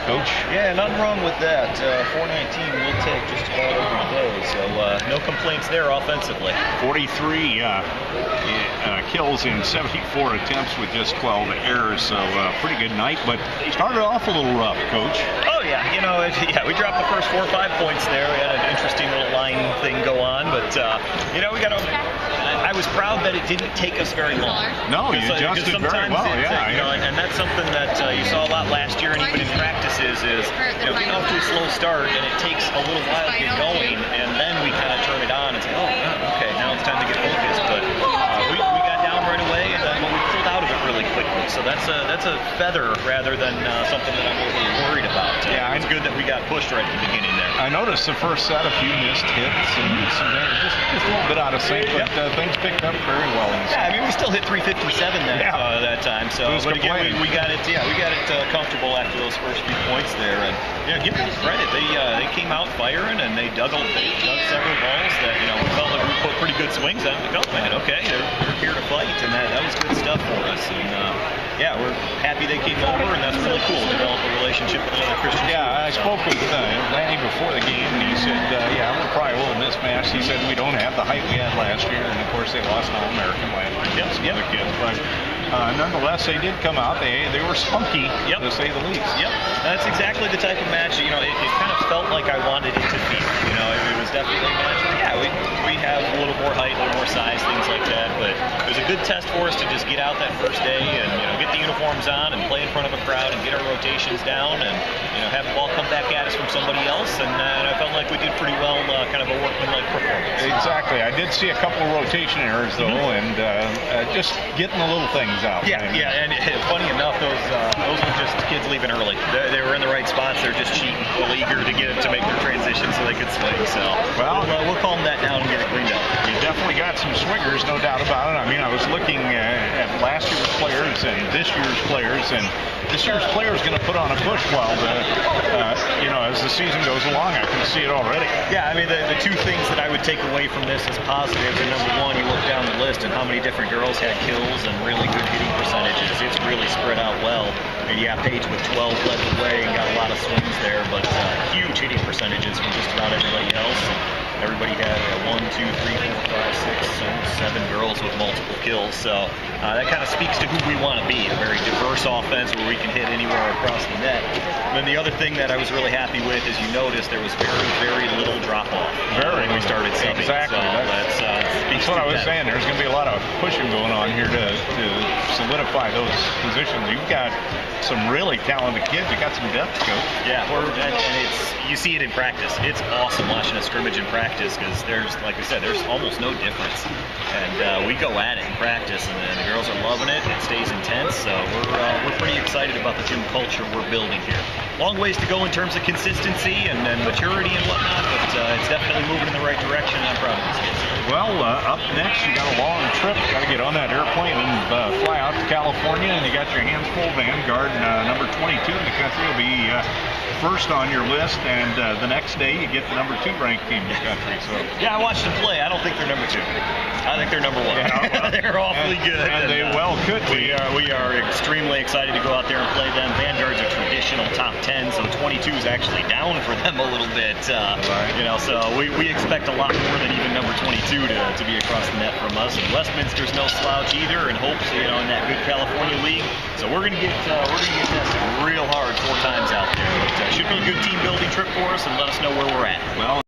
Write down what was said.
Coach? Yeah, nothing wrong with that. 419 will take just about every day, so no complaints there offensively. 43 kills in 74 attempts with just 12 errors, so pretty good night, but started off a little rough, Coach. Oh, yeah, we dropped the first 4 or 5 points there. We had an interesting little line thing go on, but, I was proud that it didn't take us very long. No, you adjusted very well, and that's something that you saw a lot last year and even in practices is, getting off to a slow start and it takes a little while to get going, and then we kind of turn it on and say, okay, now it's time to get focused. But we got down right away, and then we pulled out of it really quickly. So that's a feather rather than something that I'm really worried about. Yeah, it's good that we got pushed right at the beginning there. I noticed the first set, a few missed hits, and just a little bit out of sync, but things picked up very well. We still hit 357 that time. So, but again, we got it. Yeah, we got it comfortable after those first few points there, and give them credit. They came out firing and they dug several balls that we felt like we put pretty good swings on. Like, oh man, okay, they're here to fight, and that was good stuff for us. And we're happy they came over, and that's really cool. Develop a relationship with another Christian. Yeah, I spoke with Lanny before the game, and he said, we're probably a little mismatched. He said we don't have the height we had last year, and of course they lost an All-American last year. Some other kids, but nonetheless, they did come out. They were spunky, to say the least. Yep, that's exactly the type of match. It kind of felt like I wanted it to be. It was definitely a match. We have a little more height, a little more size, things like that. But it was a good test for us to just get out that first day and get the uniforms on and play in front of a crowd and get our rotations down and have the ball come back at us from somebody else. And I felt like we did pretty well, kind of a workmanlike performance. Exactly. I did see a couple of rotation errors though, and just getting the little things out. Yeah. And funny enough, those were just kids leaving early. They were in the right spots. They're just cheating, eager to get to make their transition so they could swing. So we'll calm that down and get it cleaned up. You definitely got some swingers, no doubt about it. I was looking at last year's players and this year's players, and this year's player is going to put on a push while as the season goes along. I can see it already. Yeah, the two things that I would take away from this as positives are, number one, you look down the list and how many different girls had kills and really good hitting percentages. It's really spread out well. And Paige with 12 led the way and got a lot of swings there, but huge hitting percentages from just about everybody else. Everybody had 1, 2, 3, 4, 5, 6, 7 girls with multiple kills. So that kind of speaks to who we want to be, a very diverse offense where we can hit anywhere across the net. And then the other thing that I was really happy with is you noticed there was very, very little drop-off when we started subbing. Exactly. So that's what I was saying. There's going to be a lot of pushing going on here to solidify those positions. You've got some really talented kids. You got some depth, Coach. Yeah, and you see it in practice. It's awesome watching a scrimmage in practice because like I said, there's almost no difference. And we go at it in practice, and the girls are loving it. It stays intense, so we're pretty excited about the team culture we're building here. Long ways to go in terms of consistency and maturity and whatnot, but it's definitely moving in the right direction, and I'm proud of this. Well, up next, you got a long trip. You got to get on that airplane and fly out to California, and you got your hands full. Vanguard, number 22 in the country, will be first on your list, and the next day you get the number 2 ranked team in the country. So I watched them play. I don't think they're number 2. I think they're number 1. Yeah, they're awfully good. And they well could be. We are extremely excited to go out there and play them. Vanguard's a traditional top 10, so 22 is actually down for them a little bit. So we expect a lot more than even number 22 to be across the net from us. And Westminster's no slouch either, and hopes in that good California league. So we're gonna get tested real hard 4 times out there. But should be a good team building trip for us, and let us know where we're at. Well.